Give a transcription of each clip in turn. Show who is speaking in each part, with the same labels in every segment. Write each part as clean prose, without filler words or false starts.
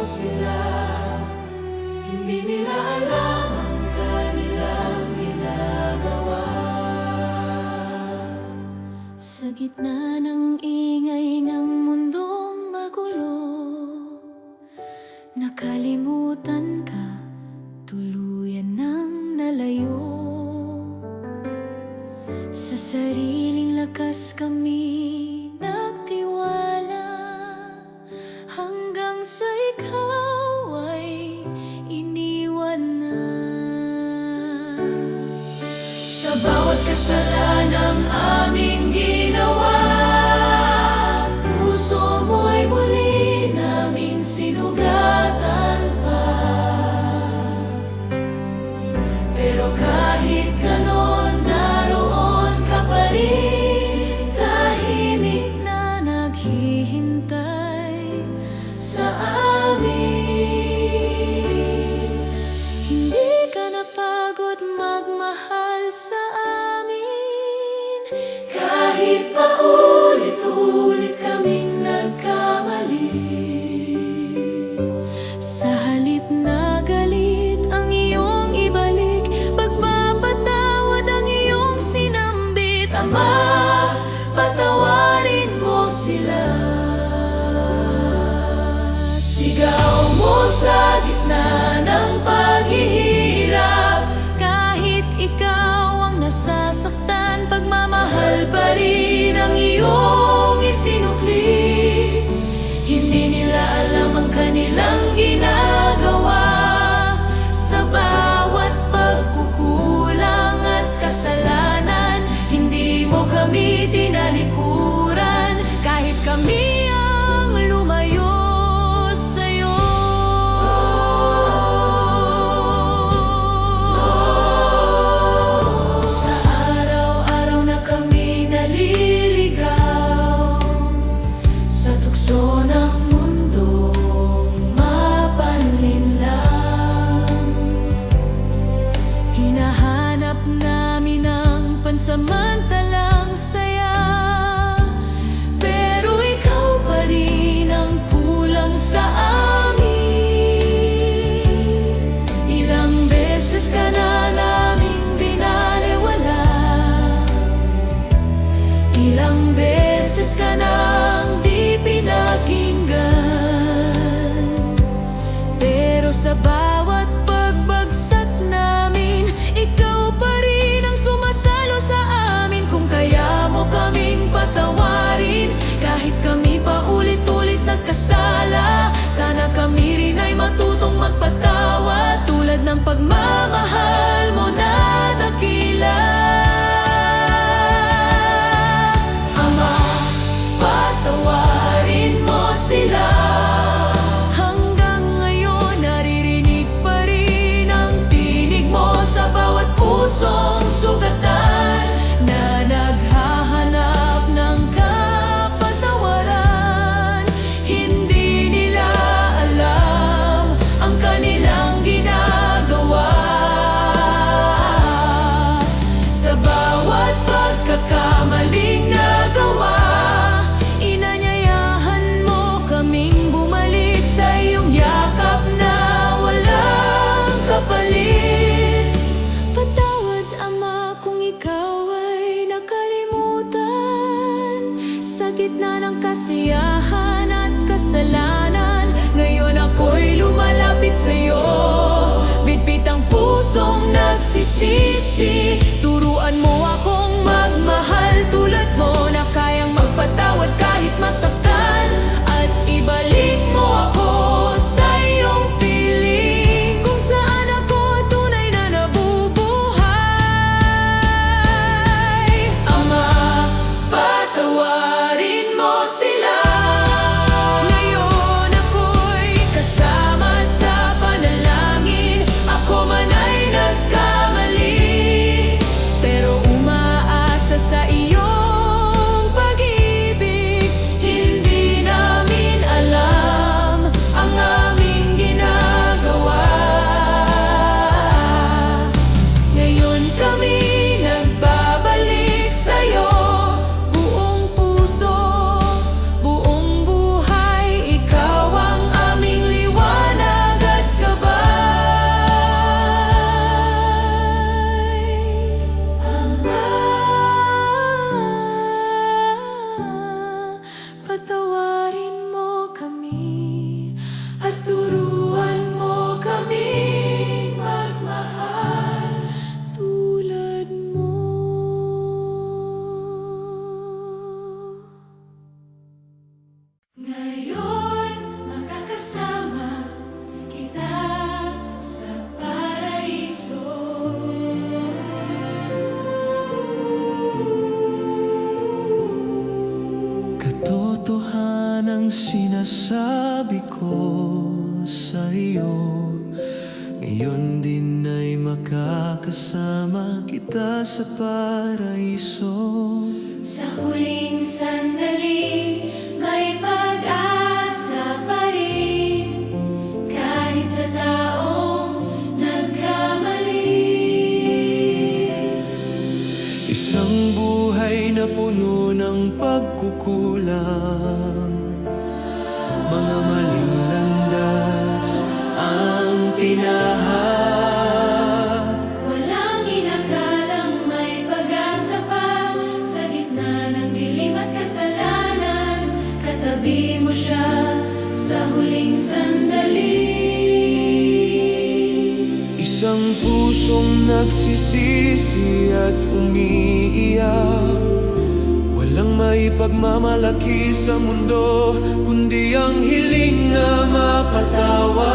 Speaker 1: sila. Hindi nila alam ang kanilang ginagawa. Sa gitna ng ingay ng mundong magulo, nakalimutan ka, tuluyan ng nalayo. Sa sariling lakas kami nagtiwala, hanggang sa ikaw ay iniwan na. Sa bawat kasalanang aming ginawa, puso mo'y muli naming sinugatan pa. Pero kahit ganon, naroon ka pa rin, tahimik na naghihintay sa amin. Hindi ka napagod magmahal sa amin, kahit paulit-ulit kaming nagkamali. Sa halip na galit ang iyong ibalik, pagpapatawad ang iyong sinambit. Ama, patawarin mo sila. Sigaw mo sa gitna ng paghihirap, kahit ikaw ang nasasaktan, pagmamahal pa rin ang iyong isinukli. Hindi nila alam ang kanilang ginagawa. Sa bawat pagkukulang at kasalanan, hindi mo kami tinalikuran, kahit kami ang lumayo sa'yo. Sa araw-araw na kami naliligaw, sa tukso ng mundong mapanlinlang, hinahanap namin ang pansamantalang saya. Pero ikaw pa rin ang kulang sa amin. Ilang beses ka na naming binaliwala, ilang beses ka nang di pinakinggan. Pero sa bawat pagbagsak namin, ikaw pa rin ang sumasalo sa amin. Kung kaya mo kaming patawarin, kahit kami pa ulit-ulit nagkasala, sana kami rin ay matutong magpatawad, tulad ng pagmamahal mo na dakila. Ama, patawarin mo sila. Hanggang ngayon naririnig pa rin ang tinig mo sa bawat pusong sugatan, na naghahanap ng kapatawaran. Hindi nila alam ang kanilang ginagawa. Sa bawat pagkakamaling nagawa, inanyayahan mo kaming bumalik sa iyong yakap na walang kapalit. Patawad, Ama, kung ikaw ay nakalimutan. Sa gitna ng kasiyahan at kasalanan, ngayon ako'y lumalapit sa'yo. Bitbit ang pusong nagsisisi, turuan mo akong magmahal tulad mo, na kayang magpatawad kahit masaktan, at ibalik mo ako sa iyong piling, kung saan ako tunay na nabubuhay. Ama, patawarin mo sila. Ngayon ako'y kasama sa panalangin, ako man ay nagkamali. Ngayon, makakasama kita sa paraiso.
Speaker 2: Katotohanang sinasabi ko sa iyo, ngayon din ay makakasama kita sa paraiso.
Speaker 1: Sa huling sandali, may pag-asa pa rin, kahit sa taong nagkamali.
Speaker 2: Isang buhay na puno ng pagkukulang, mga maling landas ang tinahak.
Speaker 1: Walang inakalang may pag-asa pa, sa gitna ng dilim at kasalanan, katabi mo siya sa huling sandali.
Speaker 2: Isang pusong nagsisisi at umiiyak, walang may pagmamalaki sa mundo, kundi ang hiling na mapatawad.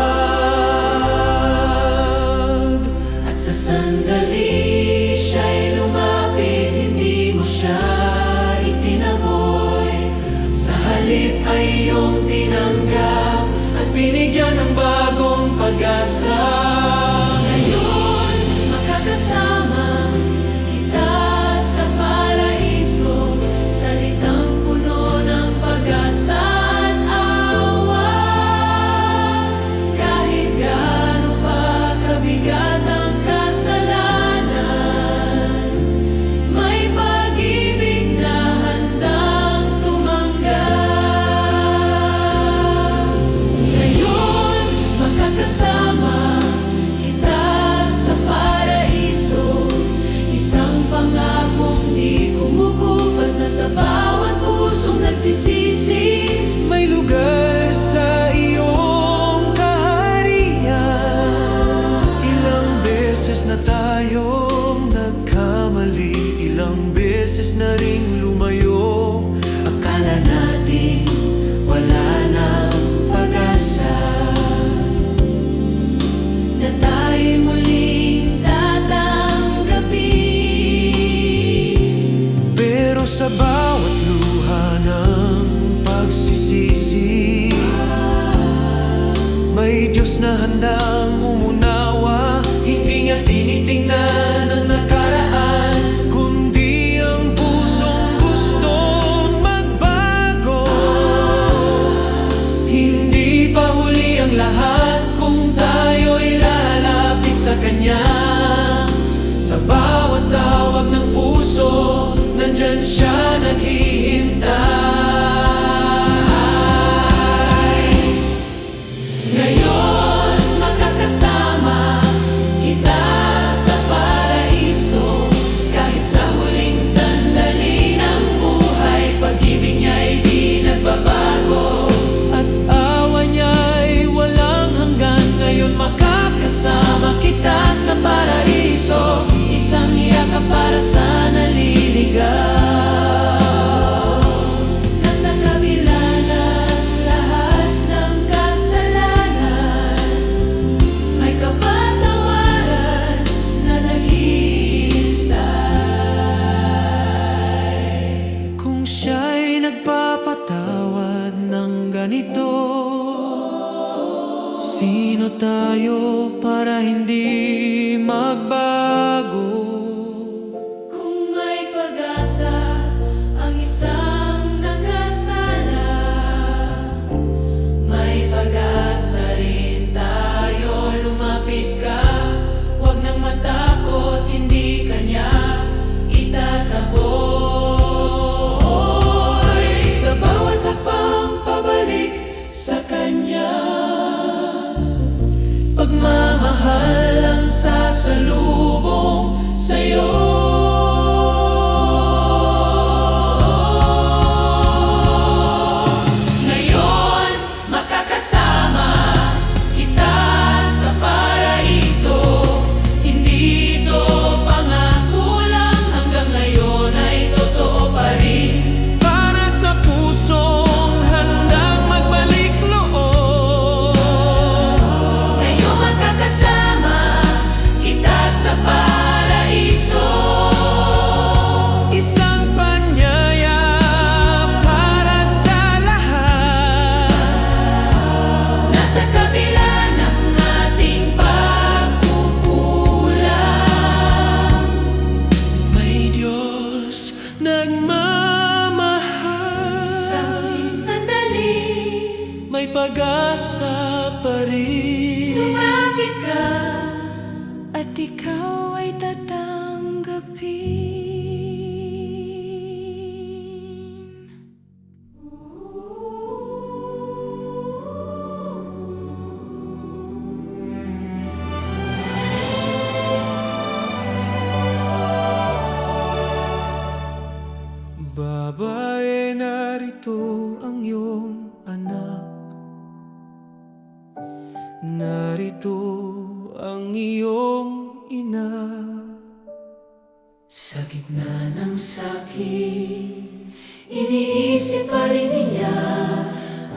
Speaker 1: At sa sandali siya'y lumapit, hindi mo siya itinaboy. Sa halip ay iyong tinanggap at binigyan ng bagong pag-asa. Ngayon, makakasama kita sa paraiso, salitang puno ng pag-asa at awa. Kahit gaano pa kabigat ang kasalanan, may pag-ibig na handang tumanggap. Ngayon, makakasama kita sa paraiso, isang pangakong di kumukupas, na sa bawat pusong nagsisisi.
Speaker 2: May lugar sa iyong kaharian. Ilang beses na tayong nagkamali, ilang beses na ring lumayo.
Speaker 1: Akala natin wala nang pag-asa, na tayo'y muling tatanggapin.
Speaker 2: Pero sa bawat luha ng pagsisisi, may Diyos na handang umunawa. Hindi niya tinitingnan ang nakaraan, kundi ang pusong gustong magbago. Hindi pa huli ang lahat kung tayo'y lalapit sa Kanya. Sa bawat tawag ng puso, nandyan siya naghihintay.
Speaker 1: Ngayon, makakasama kita sa paraiso, kahit sa huling sandali ng buhay, pag-ibig niya'y di nagbabago.
Speaker 2: At awa niya'y walang hanggan. Ngayon makakasama kita sa paraiso, isang yakap para sa naliligaw.
Speaker 1: Nasa kabila ng lahat ng kasalanan, may kapatawaran na naghihintay.
Speaker 2: Kung siya'y nagpapatawad ng ganito, sino tayo para hindi magbago?
Speaker 1: Kung may pag-asa ang isang nakasala, may pag-asa rin tayo. Lumapit ka, huwag nang matakot, hindi kanya itataboy.
Speaker 2: Sa bawat hakbang pabalik sa Kanya, pagmamahal ang sasalubong sa may pag-asa pa rin.
Speaker 1: Lumapit ka at ikaw ay tatanggapin.
Speaker 2: Babae, narito ang iyong anak. Narito ang iyong ina.
Speaker 1: Sa gitna ng sakit, iniisip pa rin niya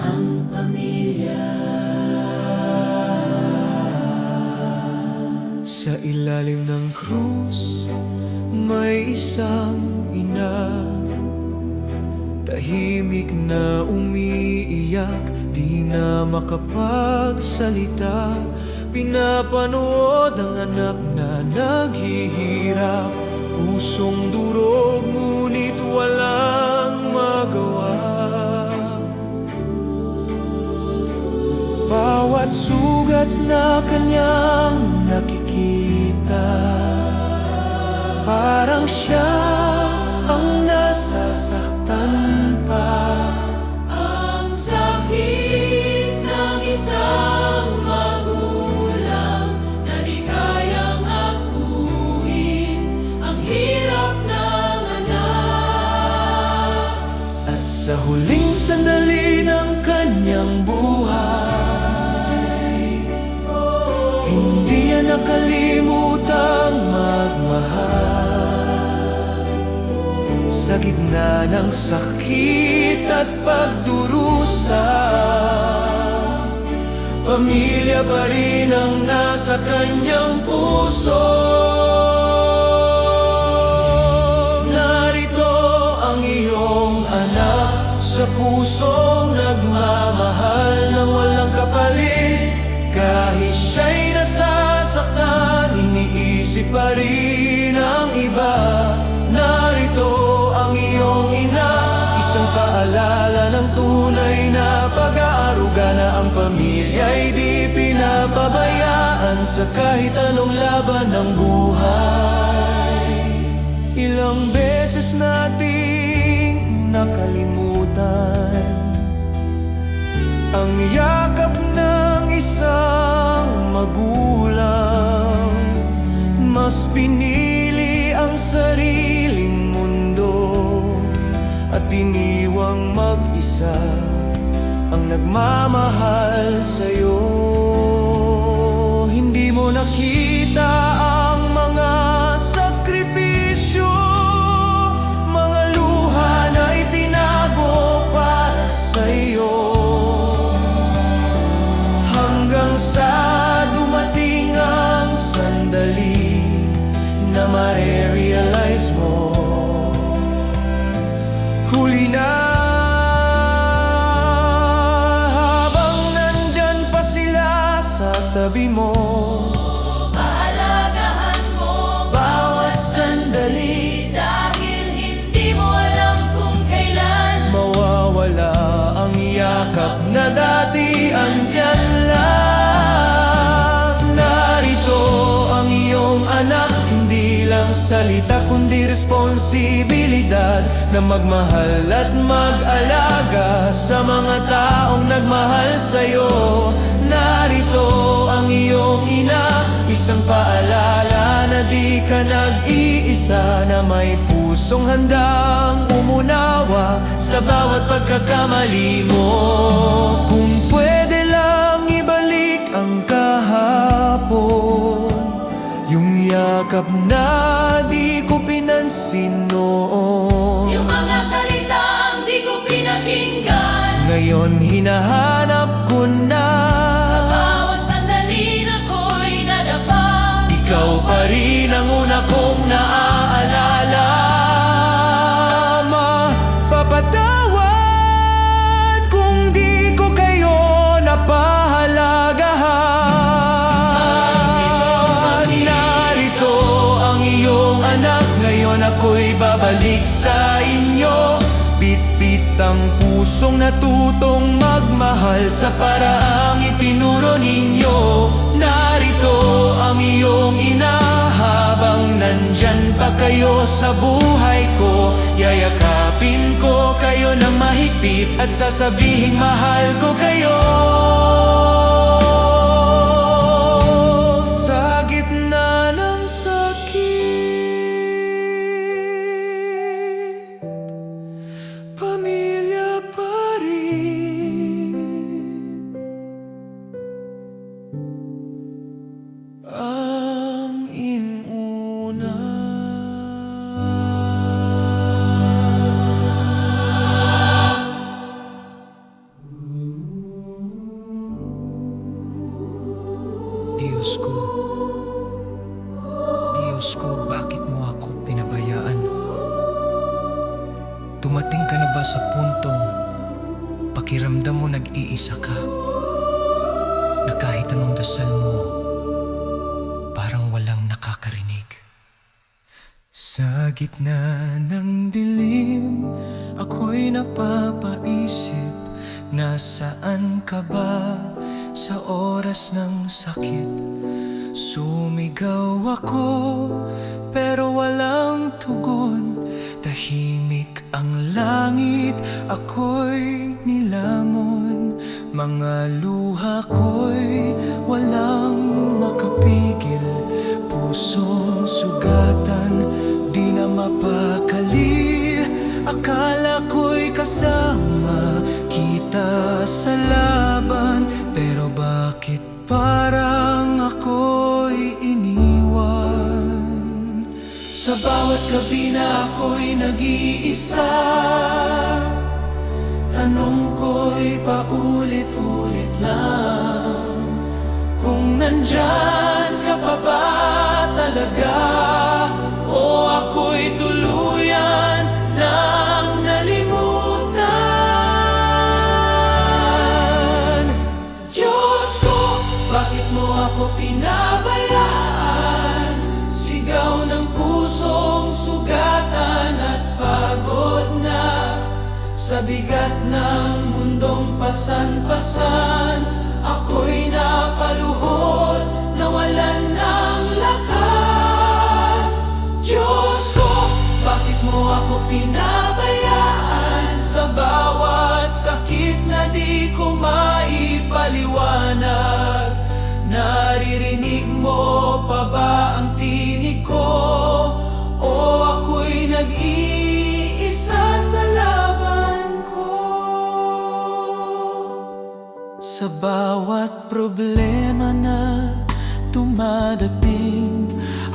Speaker 1: ang pamilya.
Speaker 2: Sa ilalim ng krus, may isang ina. Tahimik na umiiyak, di na makapagsalita. Pinapanood ang anak na naghihirap. Pusong durog, ngunit walang magawa. Bawat sugat na kanyang nakikita, parang siya ang nasasaktan pa.
Speaker 1: Ang sakit ng isang magulang na di kayang akuin ang hirap ng anak.
Speaker 2: At sa huling sandali ng kanyang buhay, hindi niya nakalimutang magmahal. Sa gitna ng sakit at pagdurusa, pamilya pa rin ang nasa kanyang puso. Narito ang iyong anak, sa pusong nagmamahal nang walang kapalit. Kahit siya'y nasasaktan, iniisip pa rin ang iba. Narito ang iyong ina, isang paalala ng tunay na pag-aaruga, na ang pamilya'y di pinapabayaan sa kahit anong laban ng buhay. Ilang beses nating nakalimutan ang yakap ng isang magulang. Mas pinili ang sariling mundo at iniwang mag-isa ang nagmamahal sa'yo. Hindi mo nakita ang mga sakripisyo, mga luha na itinago para sa'yo, hanggang sa dumating ang sandali na mare-realize mo, huli na. Habang nandyan pa sila sa tabi mo,
Speaker 1: Pahalagahan mo
Speaker 2: bawat sandali,
Speaker 1: dahil hindi mo alam kung kailan
Speaker 2: mawawala ang yakap na dati andyan lang. Narito ang iyong anak, hindi lang salita kundi responsibilidad na magmahal at mag-alaga sa mga taong nagmahal sa'yo. Narito ang iyong ina, isang paalala na di ka nag-iisa, na may pusong handang umunawa sa bawat pagkakamali mo. Kung pwede lang ibalik ang kahapon, yung yakap na di ko pinansin noon,
Speaker 1: yung mga salitang di ko pinakinggan.
Speaker 2: ngayon hinahanap ko na.
Speaker 1: Sa bawat sandali na ko'y nadapa,
Speaker 2: Ikaw pa rin ang una kong naaalala. Mapapatawad kung di ko kayo napahalagahan. Narito ang iyong anak, ngayon ako'y babalik sa inyo. Bit-bit ang pusong natutong magmahal sa paraang itinuro ninyo. Narito ang iyong ina, habang nandyan pa kayo sa buhay ko. Yayakapin ko kayo ng mahigpit at sasabihing mahal ko kayo. Sa gitna ng sakit, pamilya pa rin ang inuna.
Speaker 3: Diyos ko, bakit mo ako pinabayaan? Dumating ka na ba sa puntong pakiramdam mo nag-iisa ka, na kahit anong dasal mo, parang walang nakakarinig?
Speaker 2: Sa gitna ng dilim, ako'y napapaisip, nasaan ka ba sa oras ng sakit? Sumigaw ako, pero walang tugon. Tahimik ang langit, ako'y nilamon. Mga luha ko'y walang makapigil. Pusong sugatan, di na mapakali. Akala ko'y kasama kita sa laban, pero bakit parang ako'y iniwan? Sa bawat gabi na ako'y nag-iisa, tanong ko'y paulit-ulit lang, kung nandyan ka pa ba talaga, o ako'y tuluyan nang nalimutan. Diyos ko, bakit mo ako pinabayaan? Sigaw ng pusong sugatan at pagod na, sa bigat ng mundong pasan-pasan, ako'y napaluhod, nawalan ng lakas. Diyos ko, bakit mo ako pinabayaan? Sa bawat sakit na di ko maipaliwanag, naririnig mo pa ba ang tinig ko? O ako'y nag-iisa sa laban ko? Sa bawat problema na dumadating,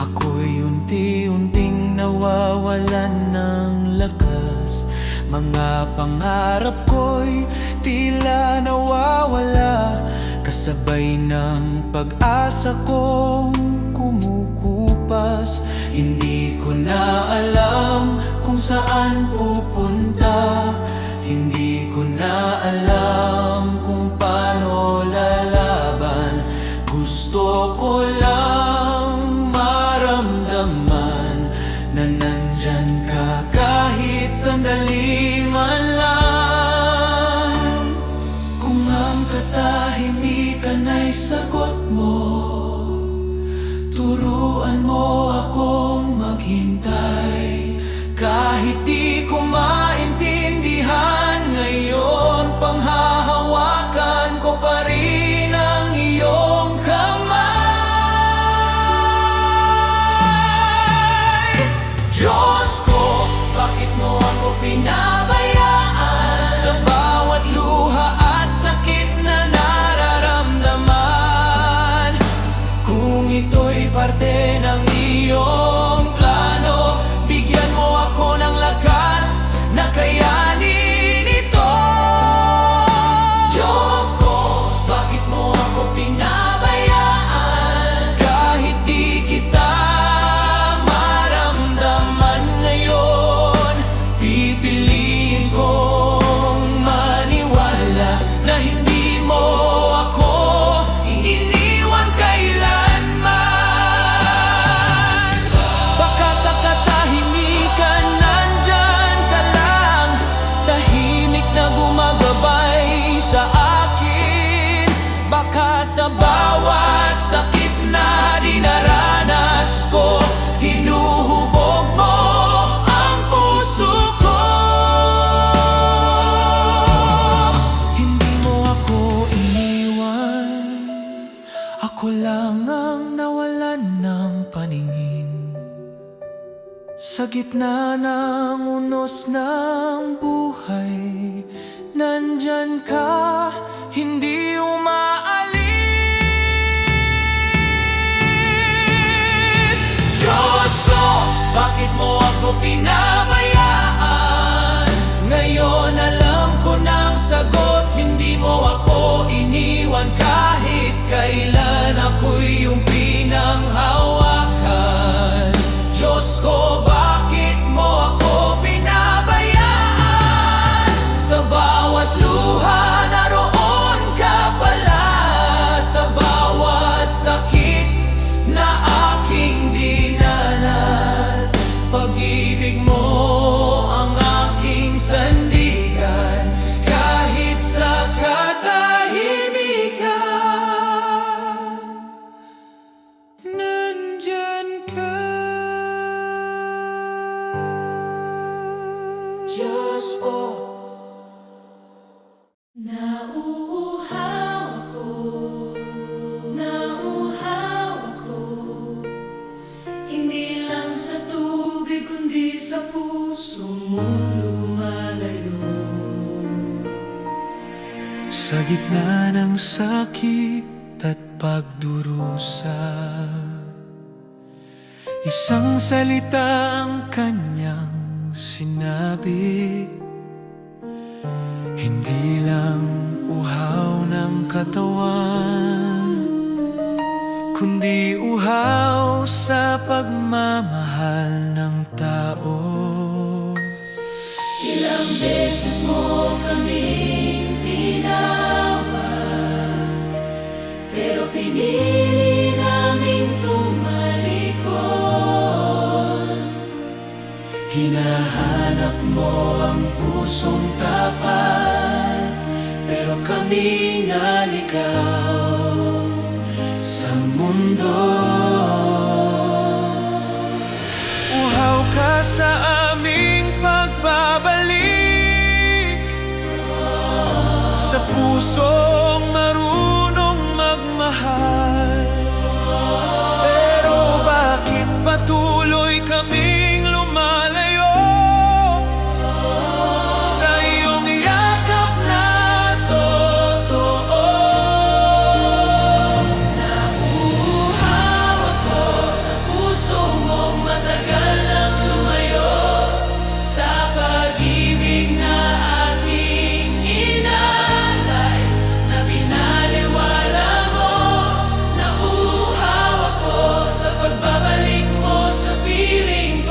Speaker 2: ako'y unti-unting nawawalan ng lakas. Mga pangarap ko'y tila nawawala, kasabay ng pag-asa kong kumukupas. Hindi ko na alam kung saan pupunta, hindi ko na alam kung paano lalaban. Gusto ko lang maramdaman na nandyan ka kahit sandali man lang. Kung ang katahimikan ay sagot mo, turuan mo akong maghintay. Kahit di ko maintindihan ngayon, panghahawakan ko pa rin ang iyong kamay. Diyos ko, bakit mo ako pinabayaan? Sa bawat luha at sakit na nararamdaman, kung ito'y parte ng iyong plano, bigyan mo ako ng lakas na Baka sa bawat sakit na dinaranas ko, hinuhubog mo ang puso ko. Hindi mo ako iniwan, ako lang ang nawalan ng paningin. Sa gitna ng unos ng buhay, nandyan ka, hindi umaalis. Diyos ko, bakit mo ako pinabayaan? Ngayon alam ko ng sagot, hindi mo ako iniwan. Kahit kailan ako'y iyong pinanghawakan. Diyos ko, bakit mo ako pinabayaan? Sa bawat luha naroon ka pala, sa bawat sakit na aking dinanas. Pag-ibig mo ang aking sandigan, kahit sa katahimikan, nandyan ka. Diyos ko,
Speaker 1: Nauuhaw ako, hindi lang sa tubig kundi sa puso mong lumalayo.
Speaker 2: sa gitna ng sakit at pagdurusa, isang salita ang kanyang sinabi. Hindi lang uhaw ng katawan, kundi uhaw sa pagmamahal ng tao.
Speaker 1: Ilang beses mo kaming tinawag, pero pinili naming tumalikod.
Speaker 2: Hinahanap mo ang pusong tapat, pero kami naligaw sa mundo. Uhaw ka sa aming pagbabalik, sa pusong marunong magmahal. Pero bakit patuloy kaming lumalayo sa iyong yakap na totoo?
Speaker 1: Nauuhaw ako sa puso mong matagal nang lumayo, sa pag-ibig na aking inalay, na binaliwala mo. Nauuhaw ako sa pagbabalik mo sa piling ko.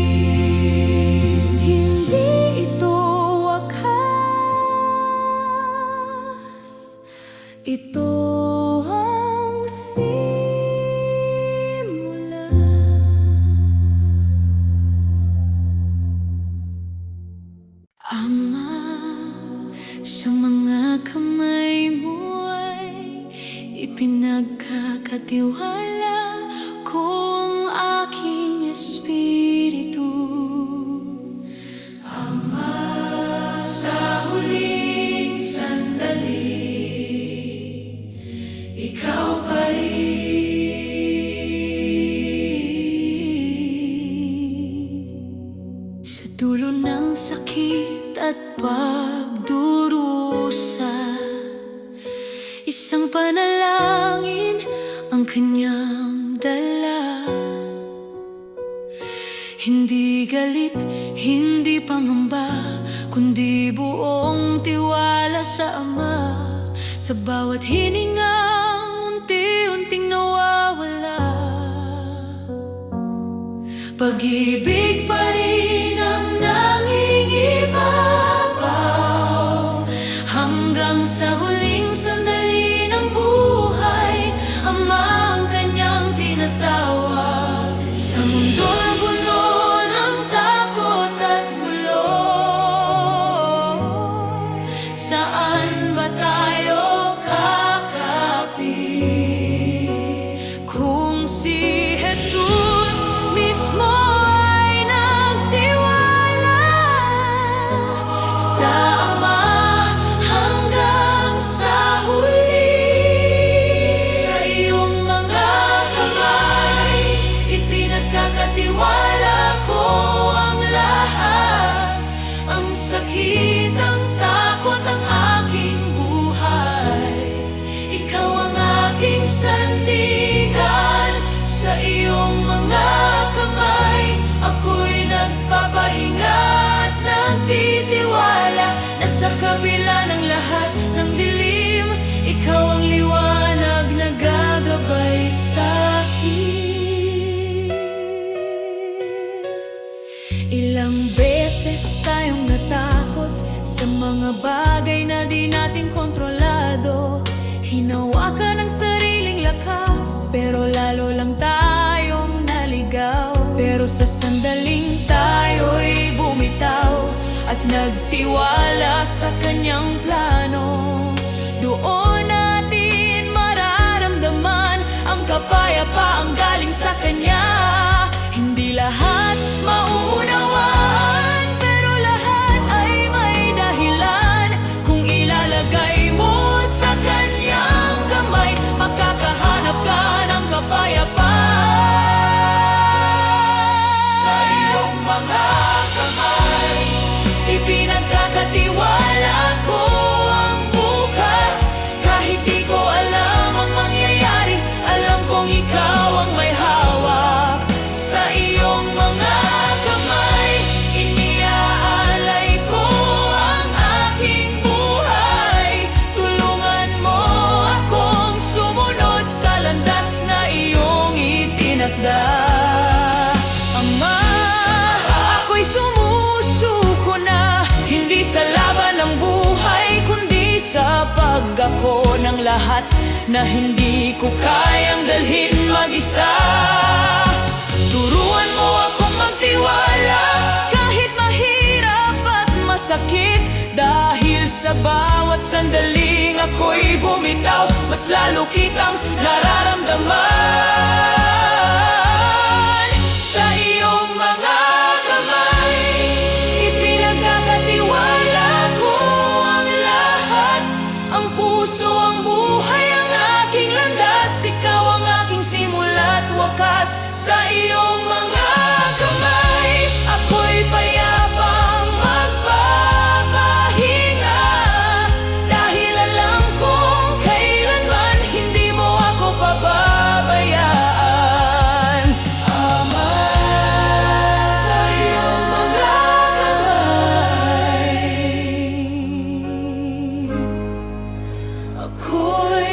Speaker 1: Pinagkatiwala ko ang aking espiritu.
Speaker 2: Sa huling sandali, ikaw pa rin.
Speaker 1: Sa dulo ng sakit at pagdurusa, isang panalangin ang kanyang dala. Hindi galit, hindi pangamba, kundi buong tiwala sa Ama. Sa bawat hiningang unti-unting nawawala, pag-ibig pa rin ang nangingibabaw. Hanggang sa huling sandali ng buhay, Ama ang kanyang tinatawag. Sa mundo na puno ng takot at gulo, saan ba tayo kakapit? Kung si Jesus mismo ay nagtiwala sa Ama hanggang sa huli, sa iyong mga kamay ipinagkakatiwala ko ang lahat. Ang sakit, ang takot, ang aking buhay, ikaw ang aking sandigan. Sa iyong mga kamay ako'y nagpapahinga at nagtitiwala na sa kabila ng lahat ng dilim, ikaw ang liwanag na gagabay sa'kin. Ilang beses tayong natakot sa mga bagay na di natin kontrolado. Hinawakan ang sariling lakas, pero lalo lang tayong naligaw. Pero sa sandaling tayo'y bumitaw at nagtiwala sa kanyang plano, doon natin mararamdaman ang kapayapaang galing sa kanya. Hindi lahat mauunawaan, pero lahat ay may dahilan. Kung ilalagay mo sa kanyang kamay, makakahanap ka ng kapayapaan.
Speaker 2: Sa iyong mga kamay
Speaker 1: Ipinagkakatiwala ko ang bukas. Kahit di ko alam ang mangyayari, alam kong ikaw ang may hawak. Sa iyong mga kamay iniaalay ko ang aking buhay. Tulungan mo akong sumunod sa landas na iyong itinakda. Ama, ako'y sumusuko na, hindi sa laban ng buhay, kundi sa pag-ako ng lahat na hindi ko kayang dalhin mag-isa. Turuan mo akong magtiwala kahit mahirap at masakit, dahil sa bawat sandaling ako'y bumitaw, mas lalo kitang nararamdaman. Sa iyong mga kamay ipinagkakatiwala ko ang lahat. Ang puso, ang buhay, ang aking landas, ikaw ang aking simula at wakas. Sa iyong mga kamay ako'y payapang magpapahinga, dahil alam kong kailanman hindi mo ako pababayaan. Ama, sa iyong mga kamay ako'y